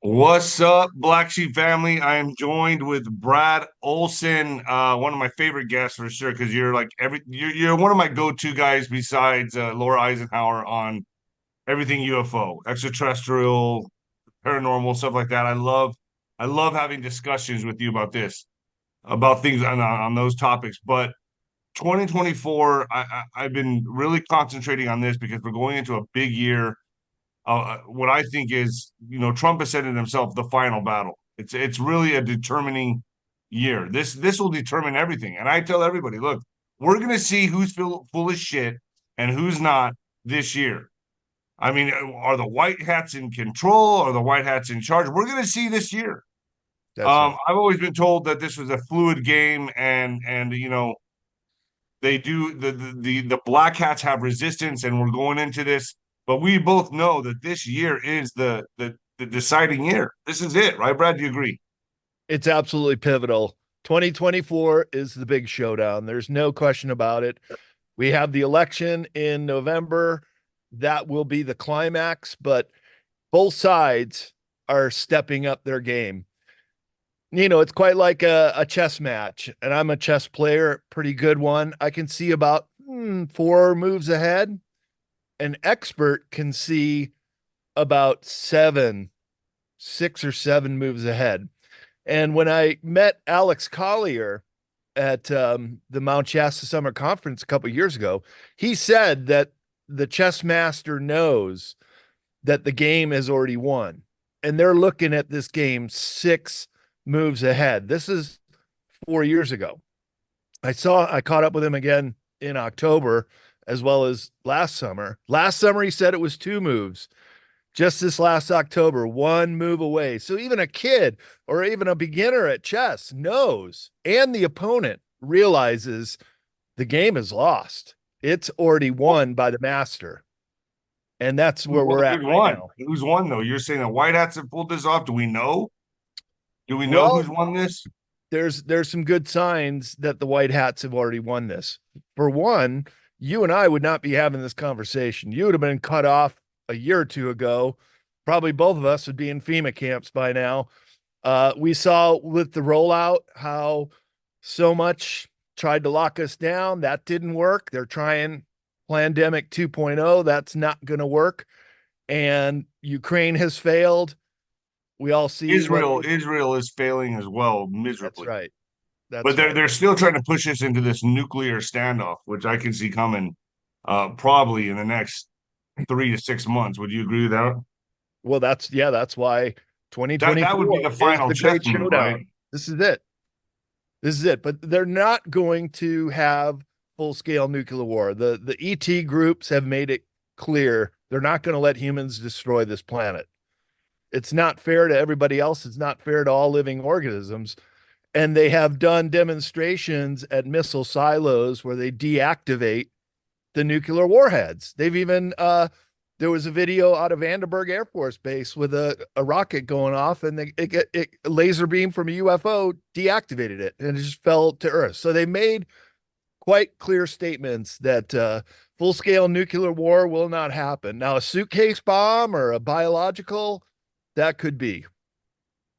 What's up, Black Sheep family? I am joined with Brad Olsen, one of my favorite guests for sure, because you're like you're one of my go-to guys besides Laura Eisenhower on everything UFO, extraterrestrial, paranormal, stuff like that. I love having discussions with you about this, about things on those topics. But 2024, I've been really concentrating on this because we're going into a big year. What I think is, Trump has said it himself, the final battle. It's really a determining year. This will determine everything. And I tell everybody, look, we're gonna see who's full of shit and who's not this year. I mean, are the white hats in control? Are the white hats in charge? We're gonna see this year. That's right. I've always been told that this was a fluid game, and they do the black hats have resistance, and we're going into this. But we both know that this year is the deciding year. This is it, right, Brad? Do you agree? It's absolutely pivotal. 2024 is the big showdown. There's no question about it. We have the election in November. That will be the climax, but both sides are stepping up their game. It's quite like a chess match, and I'm a chess player, pretty good one. I can see about four moves ahead. An expert can see about six or seven moves ahead. And when I met Alex Collier at the Mount Shasta Summer Conference a couple of years ago, he said that the chess master knows that the game is already won. And they're looking at this game six moves ahead. This is 4 years ago. I caught up with him again in October as well as last summer. Last summer, he said it was two moves. Just this last October, one move away. So even a kid or even a beginner at chess knows, and the opponent realizes the game is lost. It's already won by the master. And that's where we're at Who's right won? now. Who's won though? You're saying the white hats have pulled this off. Do we know? Do we know Well, who's won this? there's some good signs that the white hats have already won this. For one, you and I would not be having this conversation. You would have been cut off a year or two ago. Probably both of us would be in FEMA camps by now. We saw with the rollout how so much tried to lock us down. That didn't work. They're trying pandemic 2.0. That's not going to work. And Ukraine has failed. We all see what Israel is failing as well, that's miserably. right. But That's they're right. they're still trying to push us into this nuclear standoff, which I can see coming probably in the next 3 to 6 months. Would you agree with that? Well, that's why That would be 2024 the is final the chess great move, right? showdown. This is it. This is it. But they're not going to have full scale nuclear war. The ET groups have made it clear they're not going to let humans destroy this planet. It's not fair to everybody else. It's not fair to all living organisms. And they have done demonstrations at missile silos where they deactivate the nuclear warheads. They've even there was a video out of Vandenberg Air Force Base with a rocket going off, and it laser beam from a UFO deactivated it, and it just fell to Earth. So they made quite clear statements that full scale nuclear war will not happen. Now, a suitcase bomb or a biological, that could be.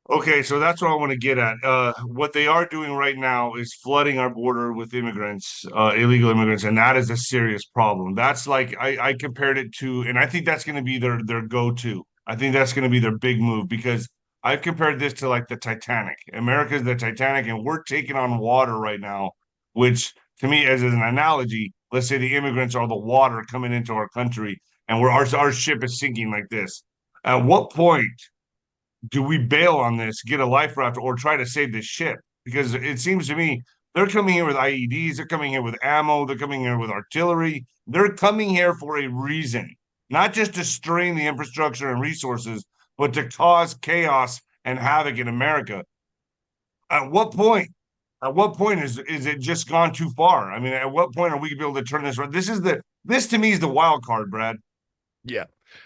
Okay, so that's what I want to get at. What they are doing right now is flooding our border with immigrants, illegal immigrants, and that is a serious problem. That's like I compared it to, and I think that's going to be their go-to. I think that's going to be their big move because I've compared this to like the Titanic. America's the Titanic, and we're taking on water right now, which to me, as an analogy, let's say the immigrants are the water coming into our country, and our ship is sinking like this. At what point do we bail on this, get a life raft, or try to save this ship? Because it seems to me they're coming here with IEDs, they're coming here with ammo, they're coming here with artillery. They're coming here for a reason, not just to strain the infrastructure and resources, but to cause chaos and havoc in America. At what point? At what point is it just gone too far? I mean, at what point are we able to turn this around? This to me is the wild card, Brad. Yeah.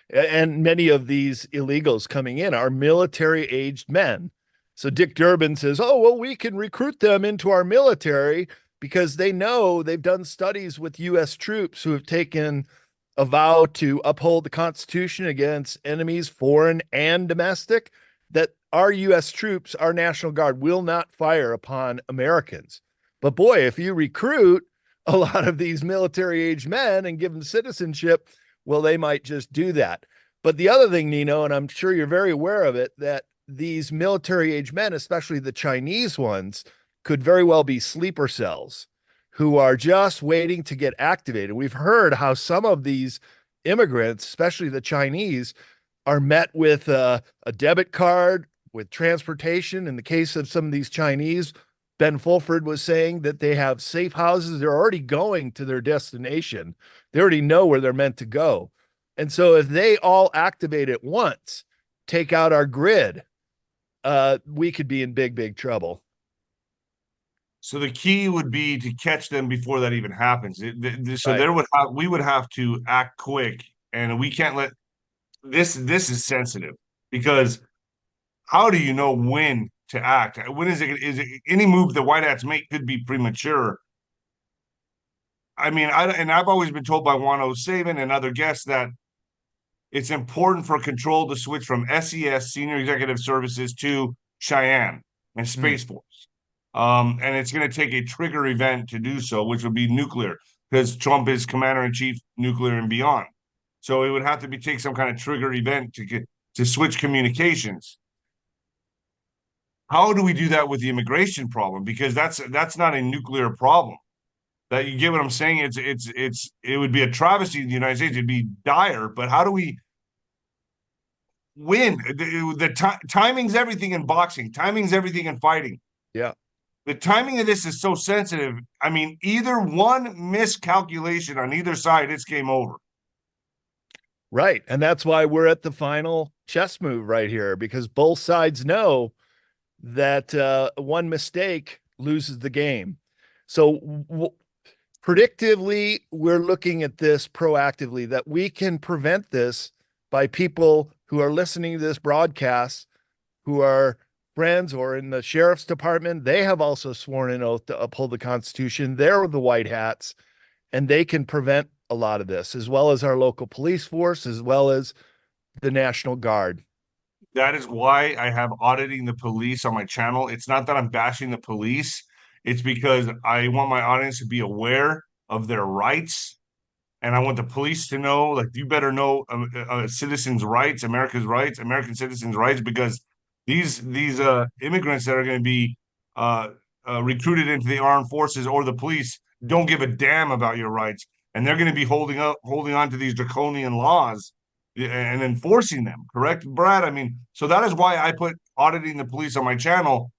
And many of these illegals coming in are military aged men. So Dick Durbin says, oh, well, we can recruit them into our military because they know they've done studies with U.S. troops who have taken a vow to uphold the Constitution against enemies, foreign and domestic. that our U.S. troops, our National Guard, will not fire upon Americans. But boy, if you recruit a lot of these military age men and give them citizenship, well, they might just do that. But the other thing, Nino, and I'm sure you're very aware of it, that these military age men, especially the Chinese ones, could very well be sleeper cells who are just waiting to get activated. We've heard how some of these immigrants, especially the Chinese, are met with a debit card, with transportation. In the case of some of these Chinese, Ben Fulford was saying that they have safe houses. They're already going to their destination. They already know where they're meant to go. And so if they all activate at once, take out our grid, we could be in big, big trouble. So the key would be to catch them before that even happens. So Right. we would have to act quick, and we can't let this is sensitive because how do you know when to act? When is it any move the White Hats make could be premature? I mean, I've always been told by Juan O'Savin and other guests that it's important for control to switch from SES, Senior Executive Services, to Cheyenne and Mm. Space Force. And it's going to take a trigger event to do so, which would be nuclear, because Trump is commander in chief, nuclear and beyond. So it would have to be take some kind of trigger event to switch communications. How do we do that with the immigration problem? Because that's not a nuclear problem. That you get what I'm saying? It would be a travesty in the United States. It'd be dire. But how do we win? Timing's everything in boxing. Timing's everything in fighting. Yeah. The timing of this is so sensitive. I mean, either one miscalculation on either side, it's game over. Right. And that's why we're at the final chess move right here, because both sides know that one mistake loses the game. So, predictively, we're looking at this proactively that we can prevent this by people who are listening to this broadcast, who are friends or in the sheriff's department. They have also sworn an oath to uphold the Constitution. They're the white hats, and they can prevent a lot of this, as well as our local police force, as well as the National Guard. That is why I have auditing the police on my channel. It's not that I'm bashing the police. It's because I want my audience to be aware of their rights. And I want the police to know, like, you better know citizens' rights, American citizens' rights, because these immigrants that are going to be uh, recruited into the armed forces or the police don't give a damn about your rights, and they're going to be holding on to these draconian laws and enforcing them. Correct, Brad? I mean, so that is why I put auditing the police on my channel,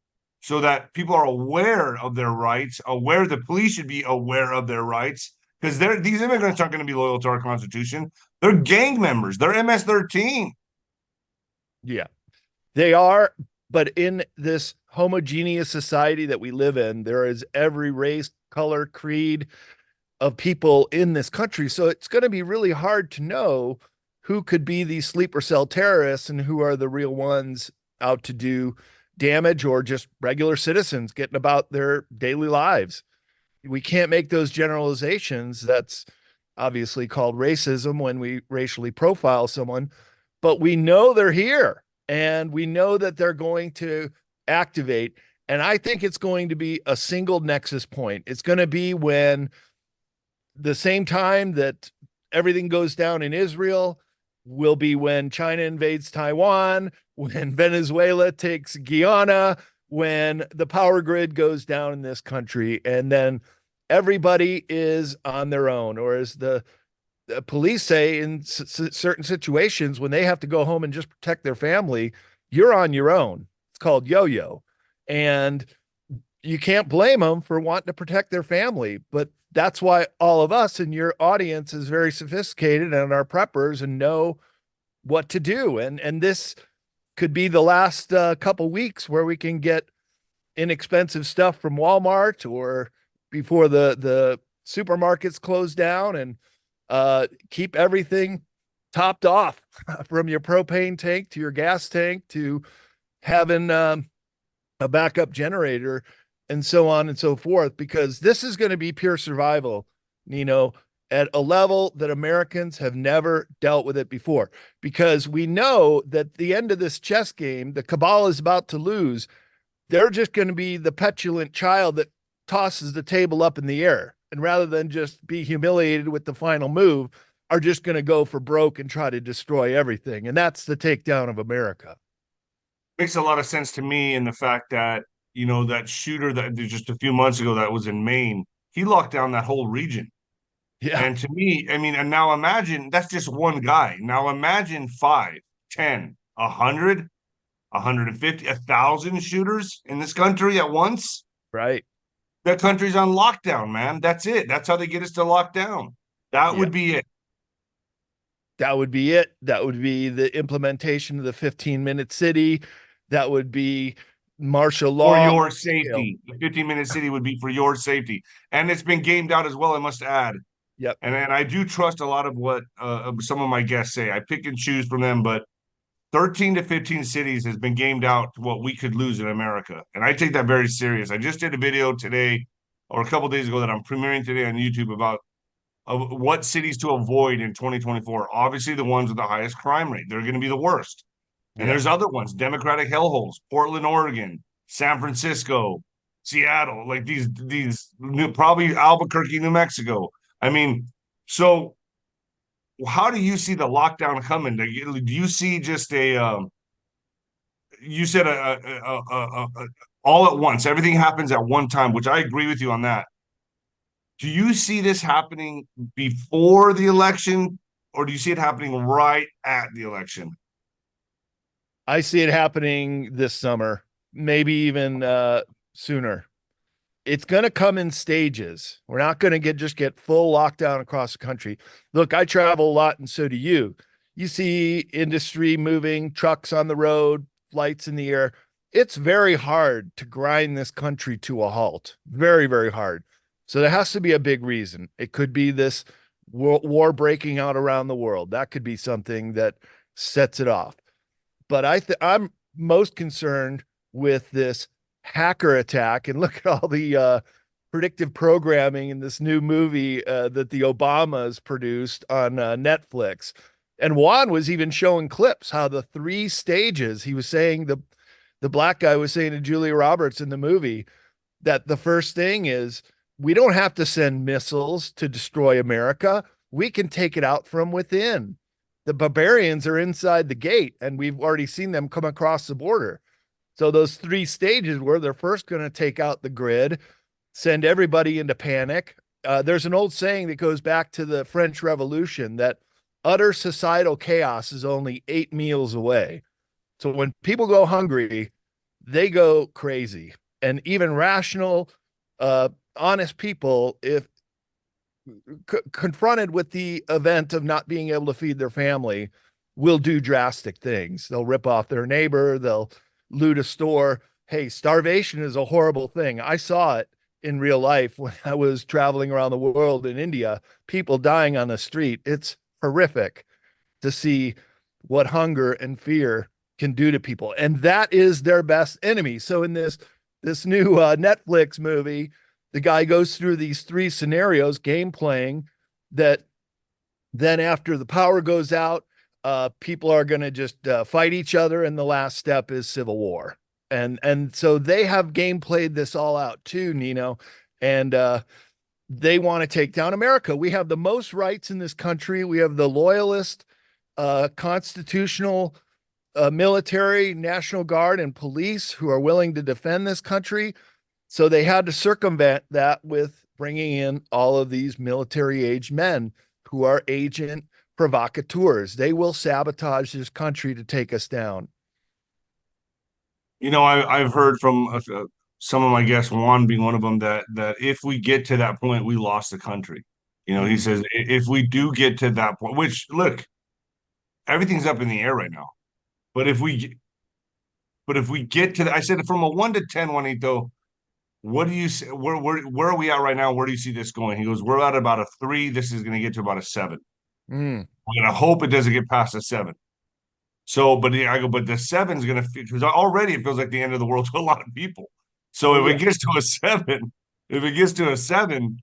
so that people are aware of their rights, aware the police should be aware of their rights because these immigrants aren't going to be loyal to our Constitution. They're gang members. They're MS-13. Yeah, they are. But in this homogeneous society that we live in, there is every race, color, creed of people in this country. So it's going to be really hard to know who could be these sleeper cell terrorists and who are the real ones out to do damage, or just regular citizens getting about their daily lives. We can't make those generalizations. That's obviously called racism when we racially profile someone, but we know they're here and we know that they're going to activate. And I think it's going to be a single nexus point. It's going to be when the same time that everything goes down in Israel will be when China invades Taiwan, when Venezuela takes Guyana, when the power grid goes down in this country, and then everybody is on their own. Or as the police say, in certain situations, when they have to go home and just protect their family, you're on your own. It's called yo-yo. And you can't blame them for wanting to protect their family. But that's why all of us in your audience is very sophisticated and are preppers and know what to do. And this could be the last couple weeks where we can get inexpensive stuff from Walmart, or before the supermarkets close down, and keep everything topped off from your propane tank to your gas tank to having a backup generator and so on and so forth, because this is going to be pure survival, Nino. at a level that Americans have never dealt with it before. Because we know that at the end of this chess game, the cabal is about to lose. They're just going to be the petulant child that tosses the table up in the air. And rather than just be humiliated with the final move, are just going to go for broke and try to destroy everything. And that's the takedown of America. Makes a lot of sense to me in the fact that, that shooter that just a few months ago that was in Maine, he locked down that whole region. Yeah, And to me, I mean, and now imagine that's just one guy. Now imagine 5, 10, 100, 150, 1,000 shooters in this country at once. right. That country's on lockdown, man. That's it. That's how they get us to lock down. That Yeah. would be it. That would be it. That would be the implementation of the 15-minute city. That would be martial For law. your Scale. safety. The 15-minute city would be for your safety. And it's been gamed out as well, I must add. Yep. And I do trust a lot of what some of my guests say. I pick and choose from them, but 13 to 15 cities has been gamed out to what we could lose in America. And I take that very serious. I just did a video today or a couple days ago that I'm premiering today on YouTube about what cities to avoid in 2024. Obviously, the ones with the highest crime rate, they're going to be the worst. And Yeah. there's other ones, Democratic hellholes, Portland, Oregon, San Francisco, Seattle, like these probably Albuquerque, New Mexico. I mean, so how do you see the lockdown coming? Do you see just you said all at once, everything happens at one time, which I agree with you on that. Do you see this happening before the election, or do you see it happening right at the election? I see it happening this summer, maybe even sooner. It's going to come in stages. We're not going to get full lockdown across the country. Look, I travel a lot, and so do you. You see industry moving, trucks on the road, flights in the air. It's very hard to grind this country to a halt. Very, very hard. So there has to be a big reason. It could be this war breaking out around the world. That could be something that sets it off. But I'm most concerned with this hacker attack. And look at all the predictive programming in this new movie that the Obamas produced on Netflix. And Juan was even showing clips how the 3 stages. He was saying the black guy was saying to Julia Roberts in the movie that the first thing is we don't have to send missiles to destroy America. We can take it out from within. The barbarians are inside the gate, and we've already seen them come across the border. So those 3 stages where they're first going to take out the grid, send everybody into panic. There's an old saying that goes back to the French Revolution that utter societal chaos is only 8 meals away. So when people go hungry, they go crazy. And even rational, honest people, if confronted with the event of not being able to feed their family, will do drastic things. They'll rip off their neighbor, they'll loot a store. Hey, starvation is a horrible thing. I saw it in real life when I was traveling around the world in India, people dying on the street. It's horrific to see what hunger and fear can do to people. And that is their best enemy. So in this new Netflix movie, the guy goes through these 3 scenarios, game playing, that then after the power goes out, people are going to just fight each other, and the last step is civil war. And so they have game played this all out too, Nino, and they want to take down America. We have the most rights in this country. We have the loyalist, constitutional, military, National Guard, and police who are willing to defend this country. So they had to circumvent that with bringing in all of these military-aged men who are agent provocateurs. They will sabotage this country to take us down. I've heard from some of my guests, Juan being one of them, that if we get to that point, we lost the country. He Mm. says if we do get to that point, which look, everything's up in the air right now. But if we get to I said from a 1 to 10, Juanito, what do you see? Where are we at right now? Where do you see this going? He goes, we're at about a 3. This is going to get to about a 7. Mm. I'm going to hope it doesn't get past a 7. So, I go, but the 7's going to, because already it feels like the end of the world to a lot of people. So Oh if yeah. it gets to a 7, if it gets to a 7,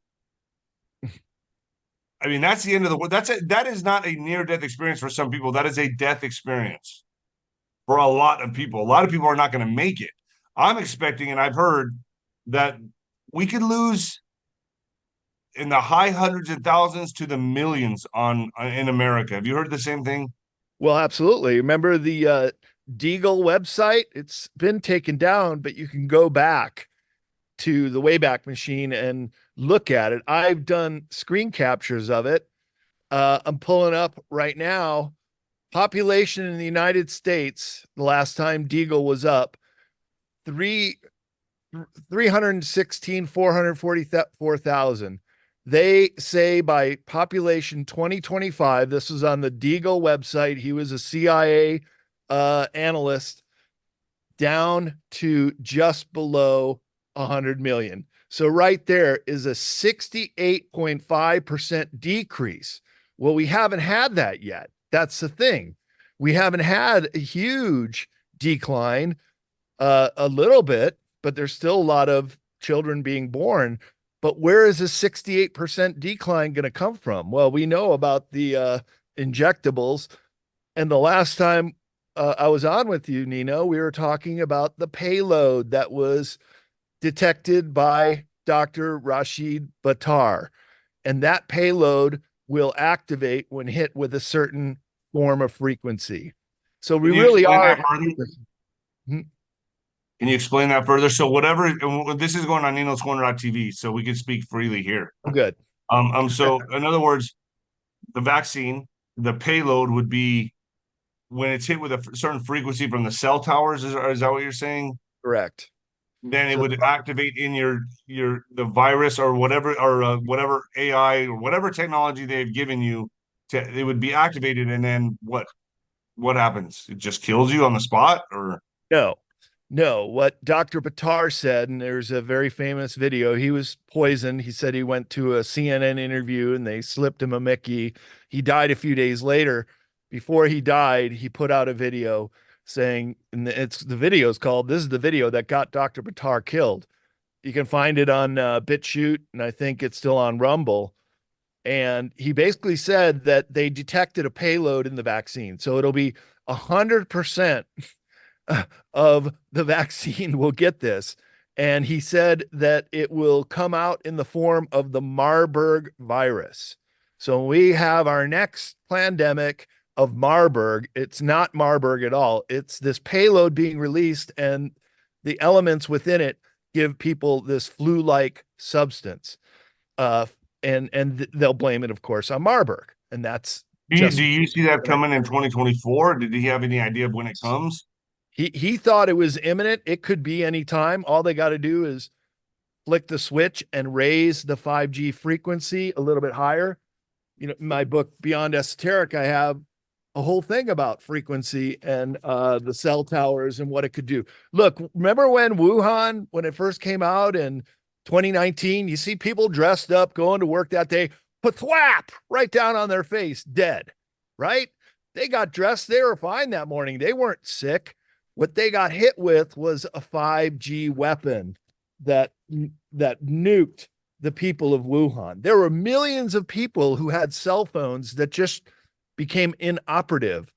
I mean, that's the end of the world. That is not a near death experience for some people. That is a death experience for a lot of people. A lot of people are not going to make it. I'm expecting, and I've heard that we could lose in the high hundreds of thousands to the millions on in America. Have you heard the same thing? Well, absolutely. Remember the Deagle website? It's been taken down, but you can go back to the Wayback Machine and look at it. I've done screen captures of it. I'm pulling up right now. Population in the United States, the last time Deagle was up, three 316, 444,000. They say by population 2025, this was on the Deagle website. He was a CIA analyst, down to just below 100 million. So right there is a 68.5% decrease. Well, we haven't had that yet. That's the thing. We haven't had a huge decline, a little bit, but there's still a lot of children being born. But where is this 68% decline going to come from? Well, we know about the injectables. And the last time I was on with you, Nino, we were talking about the payload that was detected by Dr. Rashid Buttar. And that payload will activate when hit with a certain form of frequency. So we Can you really explain are. that further? Can you explain that further? So whatever this is going on Nino's Corner.tv, so we can speak freely here. I'm good. So in other words, the vaccine, the payload would be when it's hit with a certain frequency from the cell towers. Is that what you're saying? Correct. Then it So would activate in your the virus or whatever AI or whatever technology they've given you to it would be activated, and then what happens? It just kills you on the spot, or no, no. What Dr. Buttar said, and there's a very famous video. He was poisoned. He said he went to a CNN interview and they slipped him a Mickey. He died a few days later. Before he died, he put out a video saying, and it's the video is called "This is the video that got Dr. Buttar killed." You can find it on BitChute, and I think it's still on Rumble. And he basically said that they detected a payload in the vaccine, so it'll be 100% of the vaccine will get this. And he said that it will come out in the form of the Marburg virus. So we have our next pandemic of Marburg. It's not Marburg at all. It's this payload being released, and the elements within it give people this flu-like substance. And they'll blame it, of course, on Marburg. And that's do just you see that coming in 2024? Did he have any idea of when it comes? he thought it was imminent. It could be any time. All they got to do is flick the switch and raise the 5G frequency a little bit higher. You know, in my book Beyond Esoteric, I have a whole thing about frequency and the cell towers and what it could do. Look, remember when Wuhan, when it first came out in 2019, you see people dressed up going to work that day, thwap right down on their face, dead, right? They got dressed. They were fine that morning. They weren't sick. What they got hit with was a 5G weapon that nuked the people of Wuhan. There were millions of people who had cell phones that just became inoperative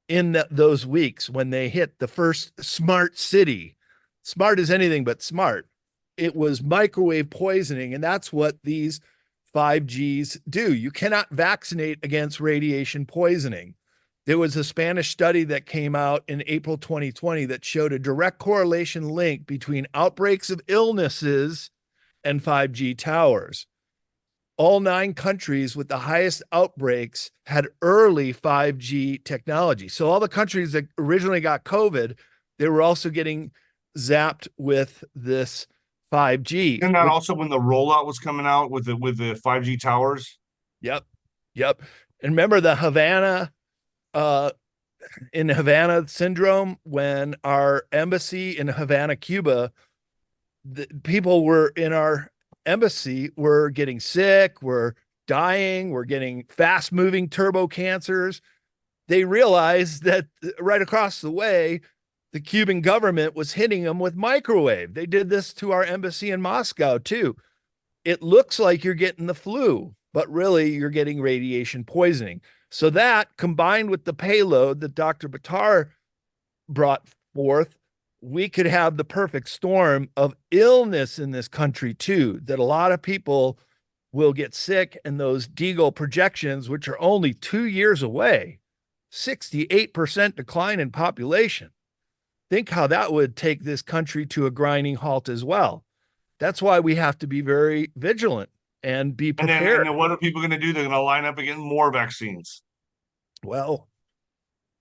in those weeks when they hit the first smart city. Smart as anything but smart. It was microwave poisoning, and that's what these 5Gs do. You cannot vaccinate against radiation poisoning. There was a Spanish study that came out in April 2020 that showed a direct correlation link between outbreaks of illnesses and 5G towers. All 9 countries with the highest outbreaks had early 5G technology. So all the countries that originally got COVID, they were also getting zapped with this 5G. Isn't that also when the rollout was coming out with the 5G towers? Yep. Yep. And remember the Havana in Havana syndrome, when our embassy in Havana, Cuba, the people were in our embassy were getting sick, were dying, were getting fast moving turbo cancers. They realized that right across the way, the Cuban government was hitting them with microwave. They did this to our embassy in Moscow too. It looks like you're getting the flu. but really you're getting radiation poisoning. So that combined with the payload that Dr. Batar brought forth, we could have the perfect storm of illness in this country too, that a lot of people will get sick, and those Deagle projections, which are only 2 years away, 68% decline in population. Think how that would take this country to a grinding halt as well. That's why we have to be very vigilant and be And prepared. then what are people going to do? They're going to line up and get more vaccines. Well,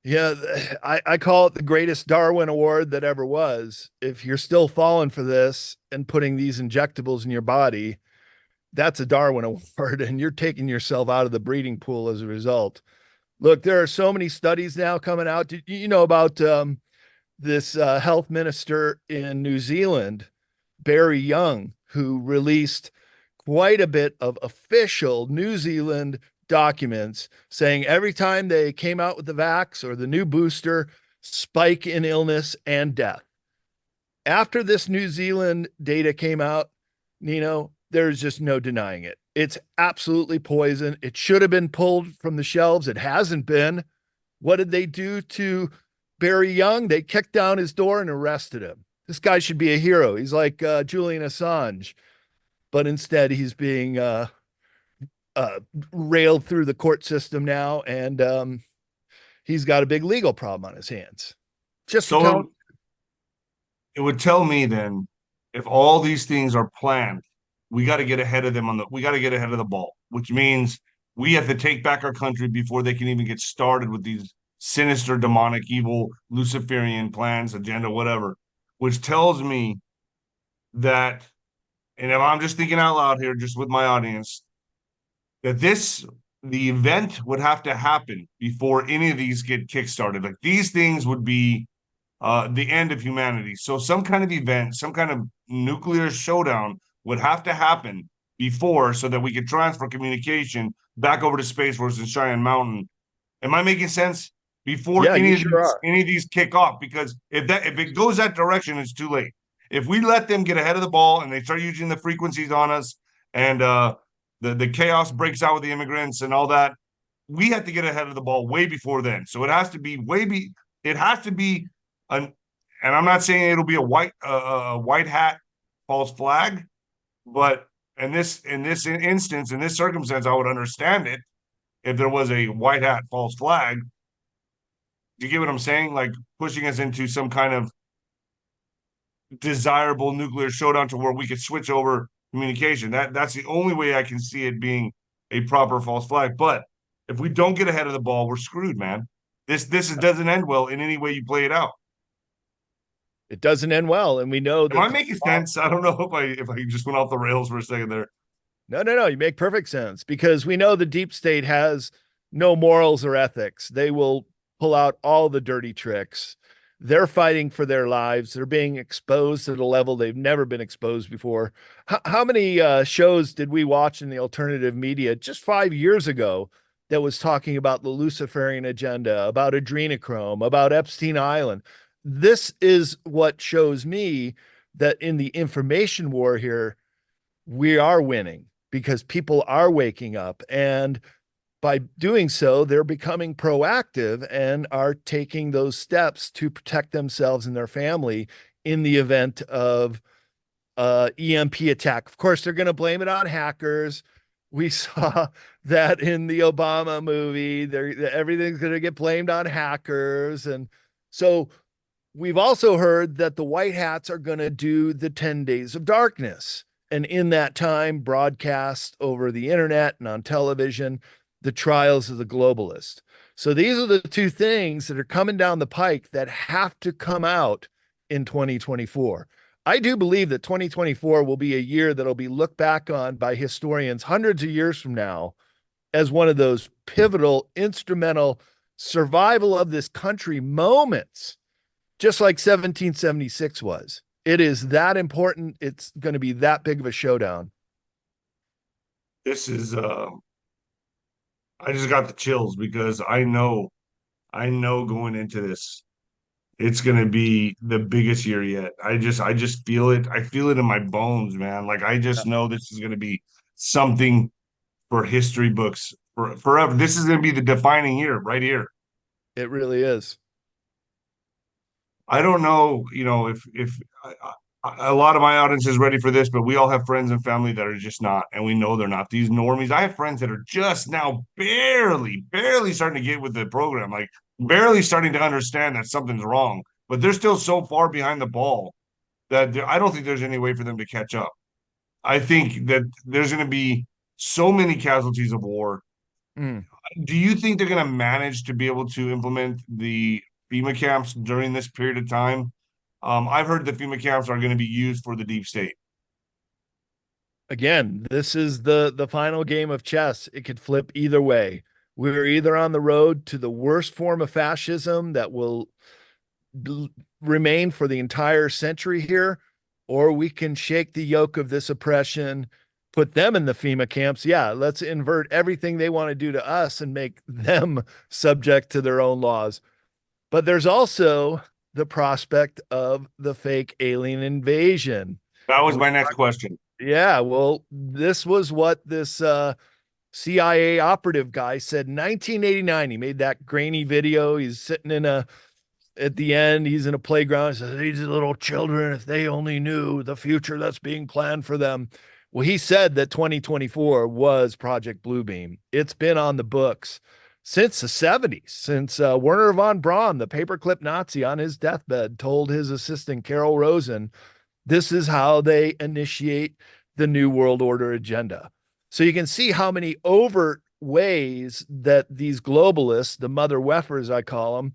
yeah, I call it the greatest Darwin Award that ever was. If you're still falling for this and putting these injectables in your body, that's a Darwin Award, and you're taking yourself out of the breeding pool as a result. Look, there are so many studies now coming out. Did you know about this health minister in New Zealand, Barry Young, who released quite a bit of official New Zealand documents saying every time they came out with the vax or the new booster, spike in illness and death. After this New Zealand data came out, Nino, there's just no denying it. It's absolutely poison. It should have been pulled from the shelves. It hasn't been. What did they do to Barry Young? They kicked down his door and arrested him. This guy should be a hero. He's like Julian Assange, but instead he's being railed through the court system now, and he's got a big legal problem on his hands. Just to tell. So it would tell me then, if all these things are planned, we got to get ahead of them we got to get ahead of the ball, which means we have to take back our country before they can even get started with these sinister, demonic, evil, Luciferian plans, agenda, whatever, which tells me that, and if I'm just thinking out loud here, just with my audience, that the event would have to happen before any of these get kickstarted. Like these things would be the end of humanity. So some kind of event, some kind of nuclear showdown would have to happen before, so that we could transfer communication back over to Space Force and Cheyenne Mountain. Am I making sense? Before Yeah, you sure are. any of these kick off, because if it goes that direction, it's too late. If we let them get ahead of the ball and they start using the frequencies on us, and the chaos breaks out with the immigrants and all that, we have to get ahead of the ball way before then. So it has to be it has to be an, and I'm not saying it'll be a white hat false flag, but in this instance, in this circumstance, I would understand it if there was a white hat false flag. Do you get what I'm saying? Like pushing us into some kind of desirable nuclear showdown to where we could switch over communication. That's the only way I can see it being a proper false flag. But if we don't get ahead of the ball, we're screwed, man. This doesn't end well in any way you play it out. It doesn't end well, and we know Am that. I making sense? I don't know if I just went off the rails for a second there. No. You make perfect sense, because we know the deep state has no morals or ethics. They will pull out all the dirty tricks. They're fighting for their lives. They're being exposed at a level they've never been exposed before. How many shows did we watch in the alternative media just 5 years ago that was talking about the Luciferian agenda, about adrenochrome, about Epstein Island? This is what shows me that in the information war here, we are winning, because people are waking up, and by doing so, they're becoming proactive and are taking those steps to protect themselves and their family in the event of EMP attack. Of course, they're going to blame it on hackers. We saw that in the Obama movie. Everything's going to get blamed on hackers. And so we've also heard that the White Hats are going to do the 10 days of darkness. And in that time, broadcast over the internet and on television the trials of the globalist. So these are the two things that are coming down the pike that have to come out in 2024. I do believe that 2024 will be a year that'll be looked back on by historians hundreds of years from now as one of those pivotal, instrumental survival of this country moments, just like 1776 was. It is that important. It's going to be that big of a showdown. This is I just got the chills because I know going into this, it's gonna be the biggest year yet. I just feel it. I feel it in my bones, man. Like I just know this is gonna be something for history books for forever. This is going to be the defining year right here. It really is. I don't know, if a lot of my audience is ready for this, but we all have friends and family that are just not, and we know they're not. These normies. I have friends that are just now barely starting to get with the program, like barely starting to understand that something's wrong, but they're still so far behind the ball that I don't think there's any way for them to catch up. I think that there's going to be so many casualties of war. Mm. Do you think they're going to manage to be able to implement the FEMA camps during this period of time? I've heard the FEMA camps are going to be used for the deep state. Again, this is the final game of chess. It could flip either way. We're either on the road to the worst form of fascism that will remain for the entire century here, or we can shake the yoke of this oppression, put them in the FEMA camps. Yeah, let's invert everything they want to do to us and make them subject to their own laws. But there's also the prospect of the fake alien invasion. That was And my next question. yeah, well, this was what this CIA operative guy said in 1989. He made that grainy video. He's sitting in a at the end, he's in a playground. He says, these little children, if they only knew the future that's being planned for them. Well, he said that 2024 was Project Bluebeam. It's been on the books since the 70s, since Werner von Braun, the paperclip Nazi, on his deathbed, told his assistant, Carol Rosen, this is how they initiate the New World Order agenda. So you can see how many overt ways that these globalists, the mother weffers, I call them,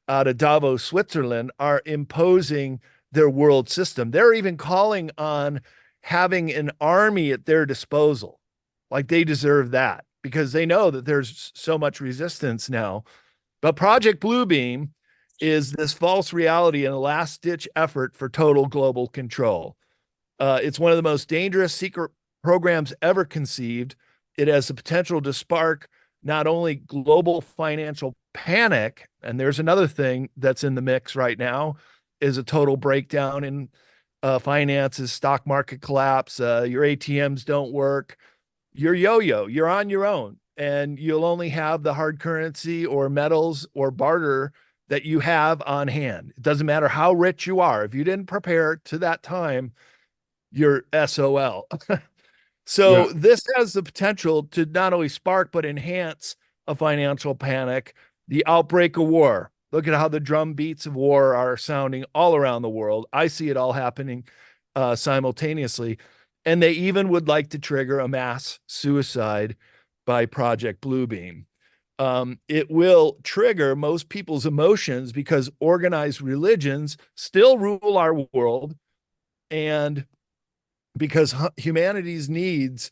out of Davos, Switzerland, are imposing their world system. They're even calling on having an army at their disposal. Like they deserve that because they know that there's so much resistance now. But Project Bluebeam is this false reality and a last ditch effort for total global control. It's one of the most dangerous secret programs ever conceived. It has the potential to spark not only global financial panic, and there's another thing that's in the mix right now, is a total breakdown in finances, stock market collapse, your ATMs don't work, you're yo-yo, you're on your own, and you'll only have the hard currency or metals or barter that you have on hand. It doesn't matter how rich you are. If you didn't prepare to that time, you're SOL. Yeah. So this has the potential to not only spark but enhance a financial panic, the outbreak of war. Look at how the drum beats of war are sounding all around the world. I see it all happening simultaneously. And they even would like to trigger a mass suicide by Project Bluebeam. It will trigger most people's emotions because organized religions still rule our world. And because humanity's needs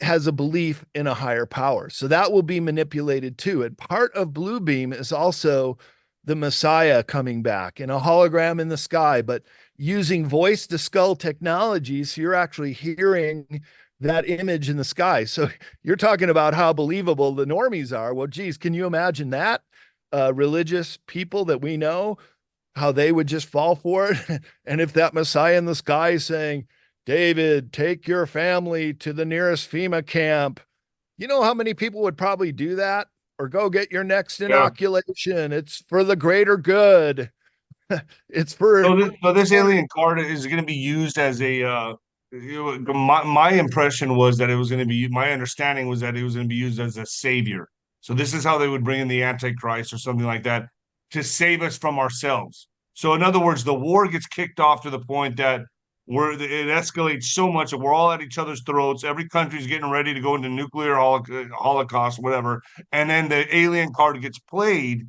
has a belief in a higher power. So that will be manipulated too. And part of Bluebeam is also the Messiah coming back in a hologram in the sky, but using voice to skull technology. So you're actually hearing that image in the sky. So you're talking about how believable the normies are. Well, geez, can you imagine that? Religious people that we know, how they would just fall for it. And if that Messiah in the sky is saying, David, take your family to the nearest FEMA camp. You know how many people would probably do that? Or go get your next Yeah. inoculation. It's for the greater good. It's for So this alien card is going to be used as a. My impression was that it was going to be. My understanding was that it was going to be used as a savior. So this is how they would bring in the Antichrist or something like that to save us from ourselves. So in other words, the war gets kicked off to the point that it escalates so much that we're all at each other's throats. Every country's getting ready to go into nuclear holocaust, whatever, and then the alien card gets played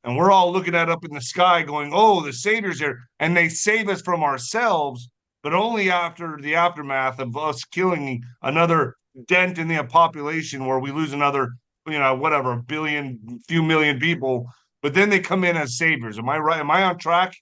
and we're all looking at up in the sky going, oh, the savior's here. And they save us from ourselves, but only after the aftermath of us killing another dent in the population where we lose another, whatever, a billion, few million people. But then they come in as saviors. Am I right? Am I on track?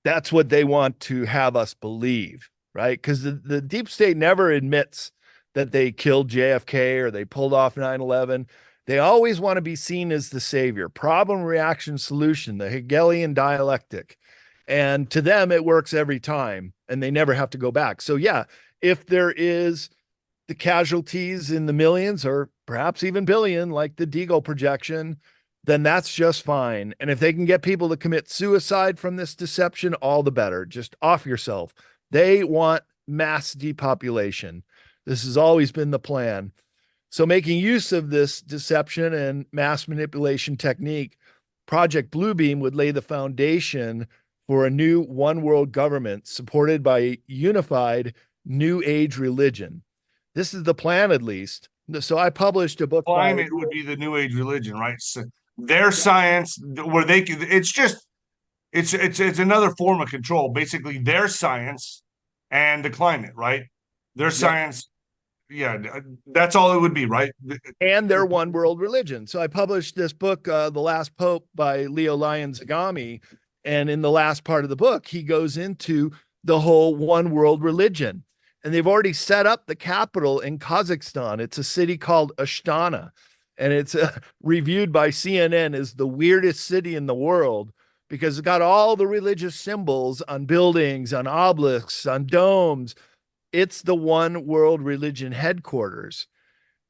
that's what they want to have us believe, right? Because the deep state never admits that they killed JFK or they pulled off 9/11. They always want to be seen as the savior, problem, reaction, solution, the Hegelian dialectic. And to them, it works every time and they never have to go back. So, yeah, if there is the casualties in the millions or perhaps even billion, like the Deagle projection, then that's just fine. And if they can get people to commit suicide from this deception, all the better. Just off yourself. They want mass depopulation. This has always been the plan. So, making use of this deception and mass manipulation technique, Project Bluebeam would lay the foundation for a new one world government supported by a unified new age religion. This is the plan, at least. So, I published a book by. Climate would be the new age religion, right? So their science, where they can, it's just it's another form of control. Basically, their science and the climate, right? Their Yep. science, yeah, that's all it would be, right? And their one world religion. So I published this book, The Last Pope by Leo Lyons Agami. And in the last part of the book, he goes into the whole one world religion. And they've already set up the capital in Kazakhstan. It's a city called Astana. And it's reviewed by CNN as the weirdest city in the world because it's got all the religious symbols on buildings, on obelisks, on domes. It's the one world religion headquarters.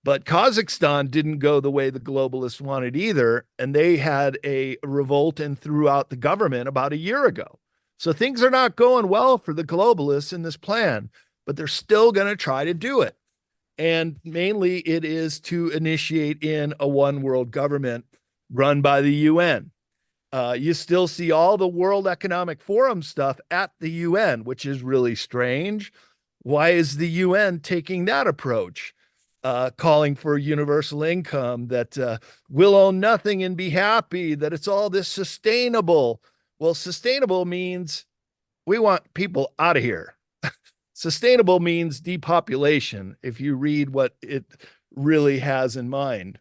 But Kazakhstan didn't go the way the globalists wanted either. And they had a revolt and threw out the government about a year ago. So things are not going well for the globalists in this plan, but they're still going to try to do it. And mainly it is to initiate in a one world government run by the UN. You still see all the World Economic Forum stuff at the UN, which is really strange. Why is the UN taking that approach? Calling for universal income, that we'll own nothing and be happy, that it's all this sustainable. Well, sustainable means we want people out of here. Sustainable means depopulation, if you read what it really has in mind.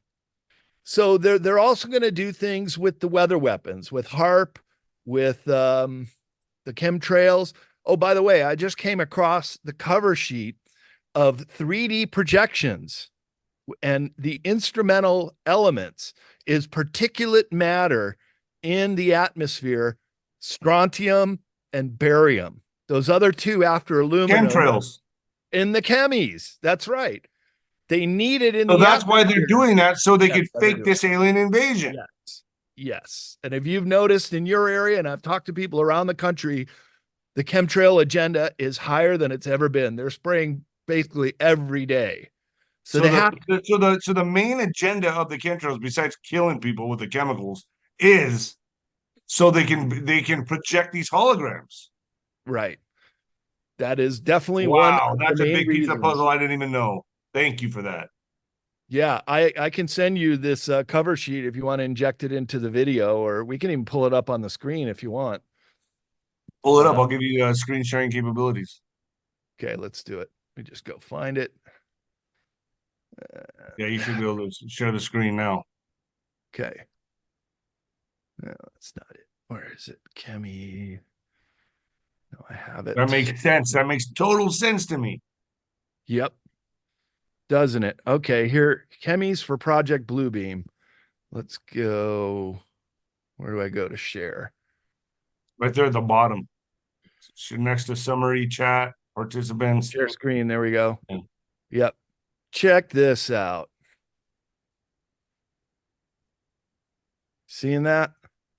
So they're also going to do things with the weather weapons, with HARP, with the chemtrails. Oh, by the way, I just came across the cover sheet of 3D projections, and the instrumental elements is particulate matter in the atmosphere, strontium and barium. Those other two after aluminum. Chemtrails. In the chemies. That's right. They need it in So the that's why they're doing that, so they could That's fake this alien invasion. Yes. Yes. And if you've noticed in your area, and I've talked to people around the country, the chemtrail agenda is higher than it's ever been. They're spraying basically every day. So the main agenda of the chemtrails, besides killing people with the chemicals, is so they can project these holograms. Right. That is definitely wow, one. That's a big piece of puzzle I didn't even know. Thank you for that. Yeah, I can send you this cover sheet if you want to inject it into the video, or we can even pull it up on the screen if you want. Pull it up. I'll give you screen sharing capabilities. Okay, let's do it. Let me just go find it. Yeah, you should be able to share the screen now. Okay. No, that's not it. Where is it? Chemi. No, I have it. That makes sense. That makes total sense to me. Yep. Doesn't it? Okay, here, chemies for Project Bluebeam. Let's go. Where do I go to share? Right there at the bottom. Next to summary, chat, participants. Share screen. There we go. Yeah. Yep. Check this out. Seeing that?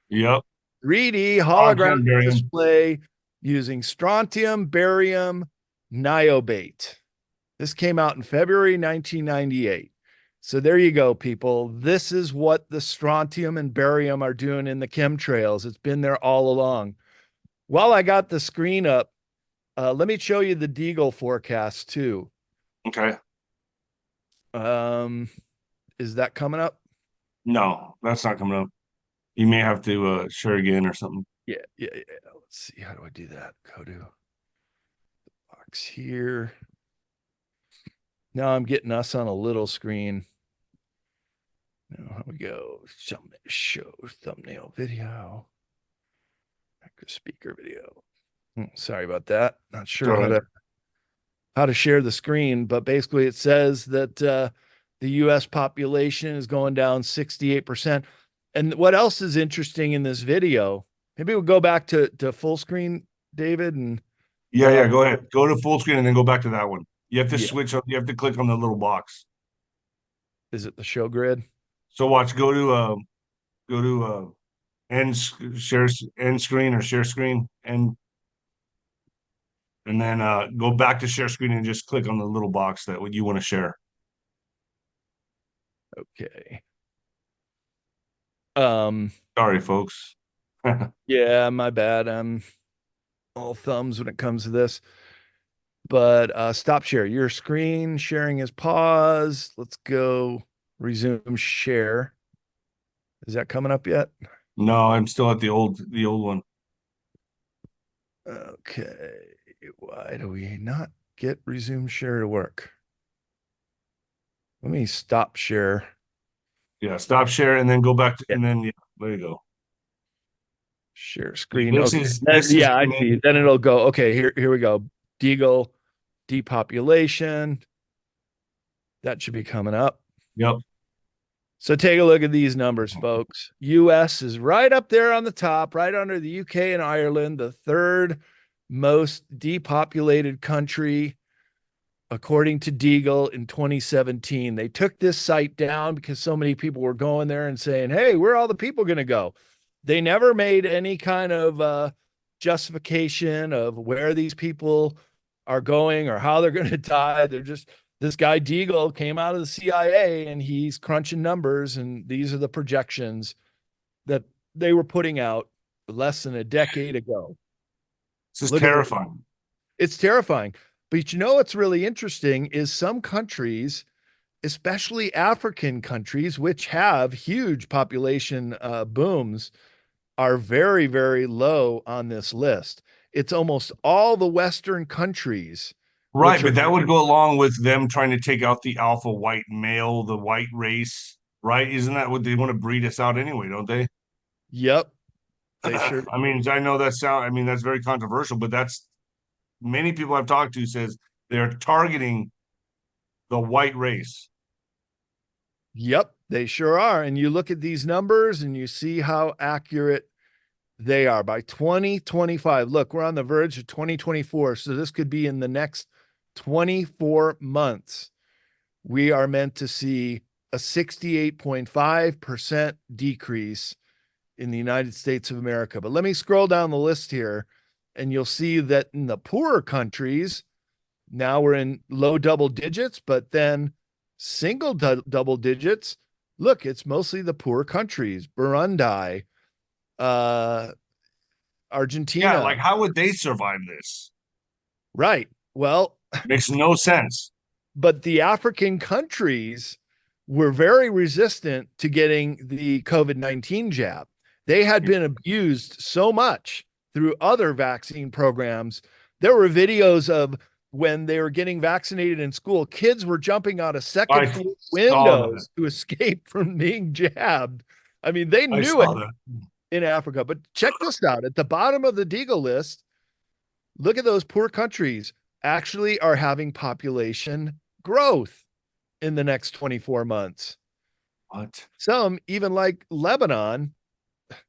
Yep. 3D holographic display using strontium, barium, niobate. This came out in February 1998. So there you go, people. This is what the strontium and barium are doing in the chemtrails. It's been there all along. While I got the screen up, let me show you the Deagle forecast too. Okay. Is that coming up? No, that's not coming up. You may have to share again or something. Yeah. Let's see. How do I do that? Go to box here. Now I'm getting us on a little screen. Now how we go? Show thumbnail video. Micro speaker video. Sorry about that. Not sure how to share the screen, but basically it says that the US population is going down 68%. And what else is interesting in this video? Maybe we'll go back to full screen, David. And yeah, go ahead. Go to full screen and then go back to that one. You have to Yeah. switch up. You have to click on the little box. Is it the show grid? So watch. Go to share end screen or share screen and then go back to share screen and just click on the little box that what you want to share. Okay. Um, Sorry, folks. yeah, my bad. I'm all thumbs when it comes to this. But stop share. Your screen sharing is paused. Let's go resume share. Is that coming up yet? No, I'm still at the old one. Okay. Why do we not get resume share to work? Let me stop share. Yeah, stop share and then go back to, Yeah. and then yeah, there you go. Share Yeah, screen. this Okay. is this is Yeah, I see. Then it'll go. Okay, here we go. Deagle depopulation. That should be coming up. yep. So take a look at these numbers, folks. US is right up there on the top, right under the UK and Ireland, the third most depopulated country, according to Deagle in 2017. They took this site down because so many people were going there and saying, hey, where are all the people going to go? They never made any kind of justification of where these people are going or how they're going to die. They're just, this guy Deagle came out of the CIA and he's crunching numbers, and these are the projections that they were putting out less than a decade ago. This is Look at this. terrifying. It's terrifying. But you know what's really interesting is some countries, especially African countries, which have huge population booms, are very, very low on this list. It's almost all the Western countries, Right, which are, but that would go along with them trying to take out the alpha white male, the white race, right? Isn't that what they want to breed us out anyway, don't they? yep, they sure. I mean, I know I mean, that's very controversial, but that's many people I've talked to says they're targeting the white race. Yep, they sure are. And you look at these numbers and you see how accurate they are. By 2025, look, we're on the verge of 2024. So this could be in the next 24 months. We are meant to see a 68.5% decrease in the United States of America. But let me scroll down the list here, and you'll see that in the poorer countries, now we're in low double digits, but then single double digits. Look, it's mostly the poor countries, Burundi, uh, Yeah, Argentina. like how would they survive this? Right. Well, Makes no sense. but the African countries were very resistant to getting the COVID-19 jab. They had been abused so much through other vaccine programs. There were videos of when they were getting vaccinated in school, kids were jumping out of second I floor saw that. windows to escape from being jabbed. I mean, they I knew it saw that. in Africa. But check this out. At the bottom of the Deagle list, look at those poor countries actually are having population growth in the next 24 months. What? Some, even like Lebanon,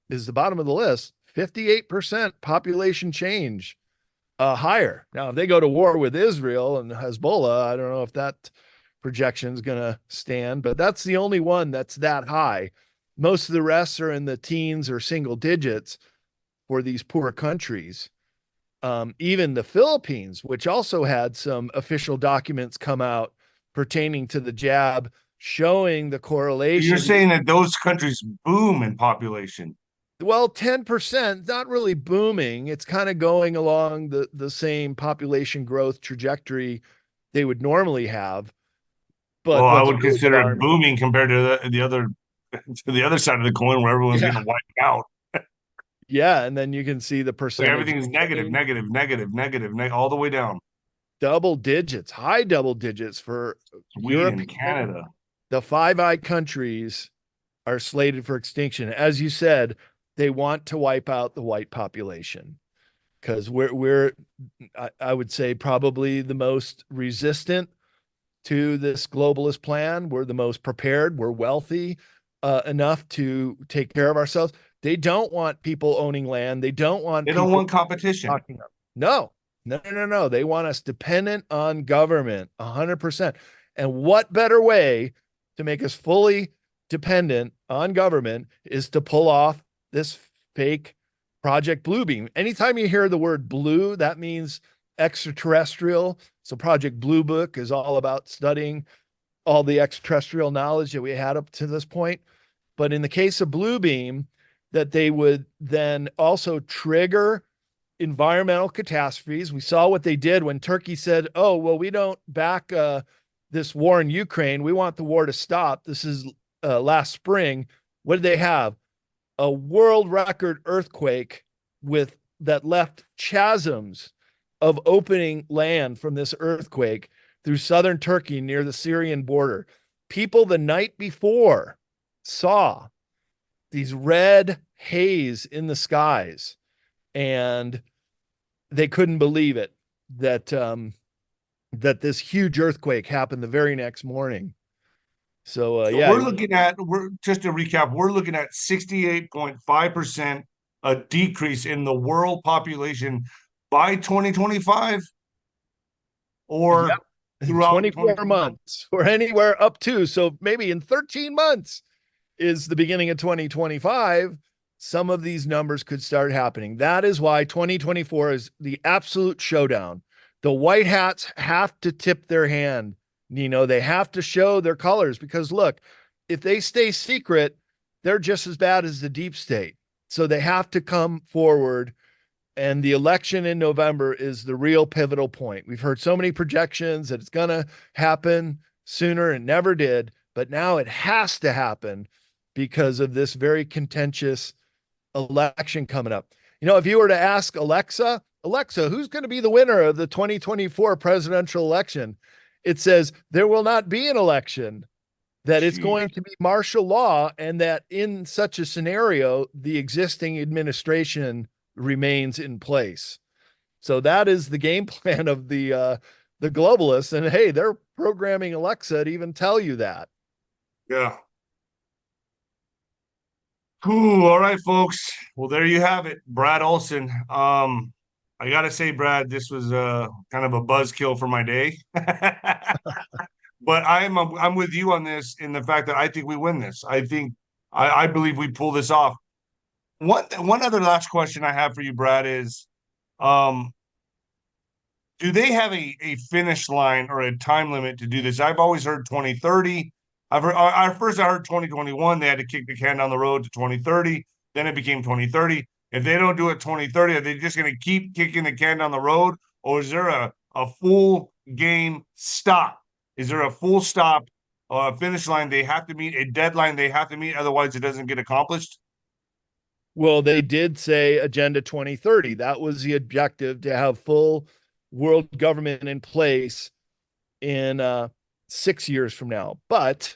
is the bottom of the list, 58% population change higher. Now, if they go to war with Israel and Hezbollah, I don't know if that projection is going to stand, but that's the only one that's that high. Most of the rest are in the teens or single digits for these poor countries. Even the Philippines, which also had some official documents come out pertaining to the jab, showing the You're correlation. saying that those countries boom in population. Well, 10%, not really booming. It's kind of going along the same population growth trajectory they would normally have. Well, But I what's would really consider it alarming, booming compared to the other to the other side of the coin where everyone's yeah, getting wiped out. yeah, and then you can see the Like percentage everything's negative, change, negative, negative, negative, all the way down. double digits, high double digits for Sweden, European. Canada. The Five Eye countries are slated for extinction. As you said, they want to wipe out the white population because we're I would say probably the most resistant to this globalist plan. We're the most prepared. We're wealthy enough to take care of ourselves. They don't want people owning land. They don't want They don't people want competition. talking up. No. No, no, no, no. They want us dependent on government 100%. And what better way to make us fully dependent on government is to pull off this fake Project Bluebeam. Anytime you hear the word blue, that means extraterrestrial. So Project Blue Book is all about studying all the extraterrestrial knowledge that we had up to this point. But in the case of Bluebeam, that they would then also trigger environmental catastrophes. We saw what they did when Turkey said, "Oh, well, we don't back this war in Ukraine. We want the war to stop." This is last spring. What did they have? A world record earthquake with that left chasms of opening land from this earthquake through southern Turkey near the Syrian border. People the night before saw these red haze in the skies, and they couldn't believe it that that this huge earthquake happened the very next morning. So So yeah, we're just to recap, we're looking at 68.5% a decrease in the world population by 2025 yep, or throughout 24 2025. months or anywhere up to. So maybe in 13 months is the beginning of 2025. Some of these numbers could start happening. That is why 2024 is the absolute showdown. The white hats have to tip their hand. Nino, they have to show their colors because look, if they stay secret, they're just as bad as the deep state. So they have to come forward, and the election in November is the real pivotal point. We've heard so many projections that it's going to happen sooner and never did, but now it has to happen because of this very contentious election coming up. You know, if you were to ask Alexa, Alexa, who's going to be the winner of the 2024 presidential election? It says there will not be an election, that it's Jeez. going to be martial law, and that in such a scenario, the existing administration remains in place. So that is the game plan of the globalists. And hey, they're programming Alexa to even tell you that. Yeah. Ooh, all right, folks. Well, there you have it, Brad Olsen. I gotta say, Brad, this was kind of a buzzkill for my day. But I'm with you on this in the fact that I think we win this. I believe we pull this off. One other last question I have for you, Brad, is um do they have a finish line or a time limit to do this? I've always heard 2030. I heard 2021. They had to kick the can down the road to 2030. Then it became 2030. If they don't do it 2030, are they just going to keep kicking the can down the road, or is there a full game stop? Is there a full stop, finish line they have to meet, a deadline they have to meet, otherwise it doesn't get accomplished? Well, they did say Agenda 2030. That was the objective, to have full world government in place in 6 years from now. But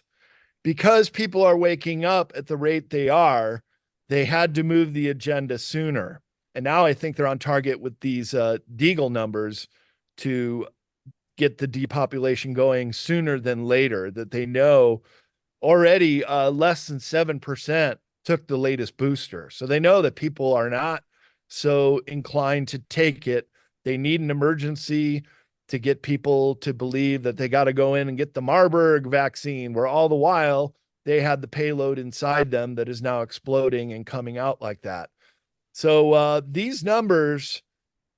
because people are waking up at the rate they are, they had to move the agenda sooner. And now I think they're on target with these Deagle numbers to get the depopulation going sooner than later, that they know already less than 7% took the latest booster. So they know that people are not so inclined to take it. They need an emergency to get people to believe that they got to go in and get the Marburg vaccine, where all the while they had the payload inside them that is now exploding and coming out like that. So these numbers,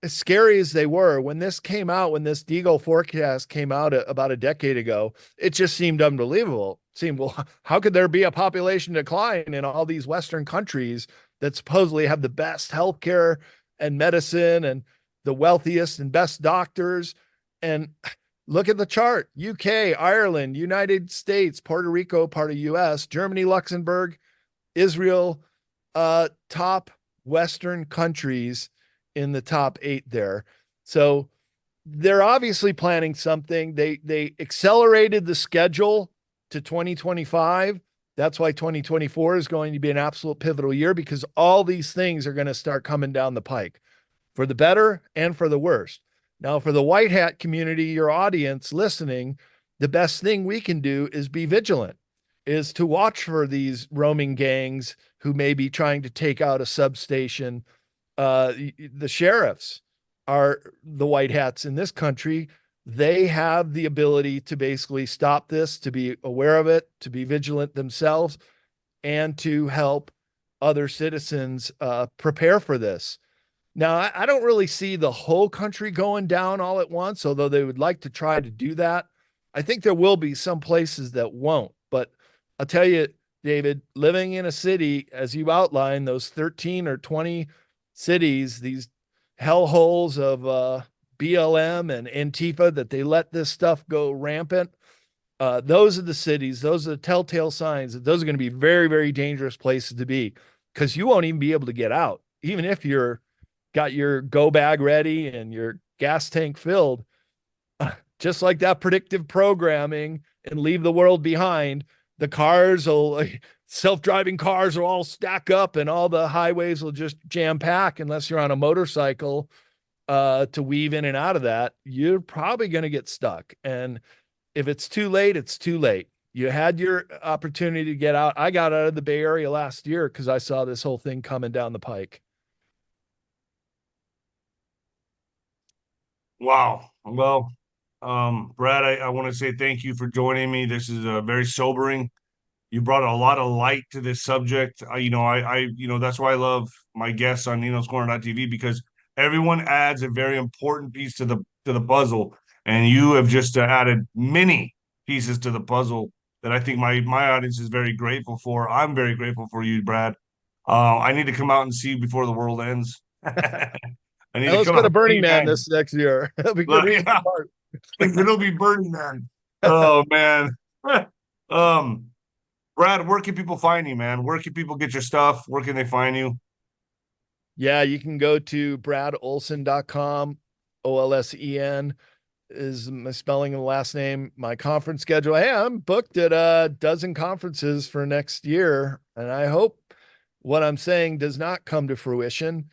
as scary as they were, when this came out, when this Deagle forecast came out about a decade ago, it just seemed unbelievable. It seemed, well, how could there be a population decline in all these Western countries that supposedly have the best healthcare and medicine and the wealthiest and best doctors? And look at the chart: UK, Ireland, United States, Puerto Rico, part of US, Germany, Luxembourg, Israel, top Western countries in the top 8 there. So they're obviously planning something. They accelerated the schedule to 2025. That's why 2024 is going to be an absolute pivotal year, because all these things are going to start coming down the pike, for the better and for the worst. Now, for the white hat community, your audience listening, the best thing we can do is be vigilant, is to watch for these roaming gangs who may be trying to take out a substation, the sheriffs. are the white hats in this country. They have the ability to basically stop this, to be aware of it, to be vigilant themselves, and to help other citizens prepare for this. Now, I don't really see the whole country going down all at once, although they would like to try to do that. I think there will be some places that won't. But I'll tell you, David, living in a city, as you outlined, those 13 or 20 cities, these hellholes of BLM and Antifa that they let this stuff go rampant. Those are the cities, those are the telltale signs that those are going to be very, very dangerous places to be because you won't even be able to get out. Even if you're got your go bag ready and your gas tank filled, just like that predictive programming and leave the world behind, the cars will self-driving cars will all stack up and all the highways will just jam pack unless you're on a motorcycle to weave in and out of that. You're probably going to get stuck. And if it's too late, it's too late. You had your opportunity to get out. I got out of the Bay Area last year because I saw this whole thing coming down the pike. Wow. Well, Brad, I want to say thank you for joining me. This is very sobering. You brought a lot of light to this subject. That's why I love my guests on Nino's Corner.tv because everyone adds a very important piece to the puzzle, and you have just added many pieces to the puzzle that I think my audience is very grateful for. I'm very grateful for you, Brad. I need to come out and see you before the world ends. I need Now to let's come go out to and see Burning you, Man man. this next year. That'll be good reason Yeah, to it'll be Burning Man. Oh man. um Brad, where can people find you, man? Where can people get your stuff? Where can they find you? Yeah, you can go to bradolsen.com. Olsen is my spelling of the last name. My conference schedule. Hey, I'm booked at a dozen conferences for next year, and I hope what I'm saying does not come to fruition.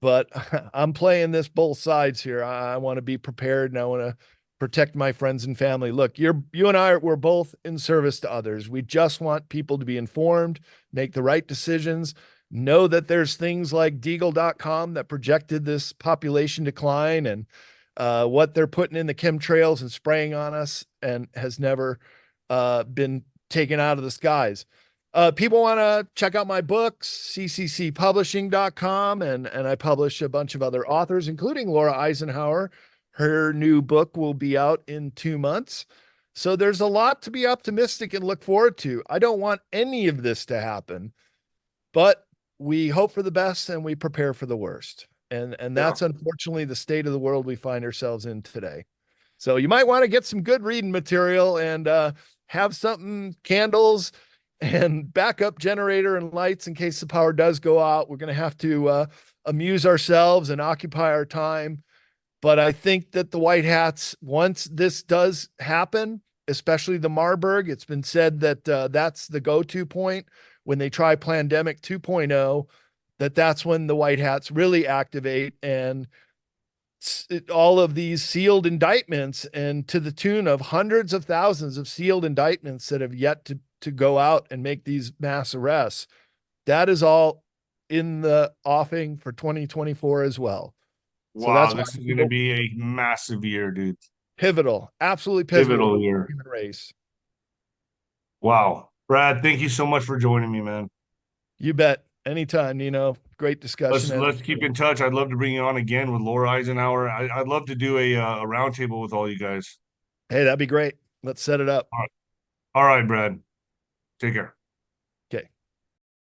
But I'm playing this both sides here. I want to be prepared and I want to protect my friends and family. Look, you and I we're both in service to others. We just want people to be informed, make the right decisions, know that there's things like Deagle.com that projected this population decline and what they're putting in the chemtrails and spraying on us and has never been taken out of the skies. People want to check out my books, cccpublishing.com, and I publish a bunch of other authors, including Laura Eisenhower. Her new book will be out in 2 months. So there's a lot to be optimistic and look forward to. I don't want any of this to happen, but we hope for the best and we prepare for the worst. And Yeah. that's unfortunately the state of the world we find ourselves in today. So you might want to get some good reading material and have something, candles and backup generator and lights in case the power does go out. We're going to have to amuse ourselves and occupy our time. But I think that the White Hats, once this does happen, especially the Marburg, it's been said that that's the go-to point when they try Plandemic 2.0, that's when the White Hats really activate and all of these sealed indictments and to the tune of hundreds of thousands of sealed indictments that have yet to go out and make these mass arrests. That is all in the offing for 2024 as well. So Wow, that's why this is going to be a massive year, dude. pivotal, absolutely pivotal Pivotal year. human race. Wow. Brad, thank you so much for joining me, man. You bet. Anytime, Nino. Great discussion. Let's keep in touch. I'd love to bring you on again with Laura Eisenhower. I'd love to do a roundtable with all you guys. Hey, that'd be great. Let's set it up. All right, Brad. Take care.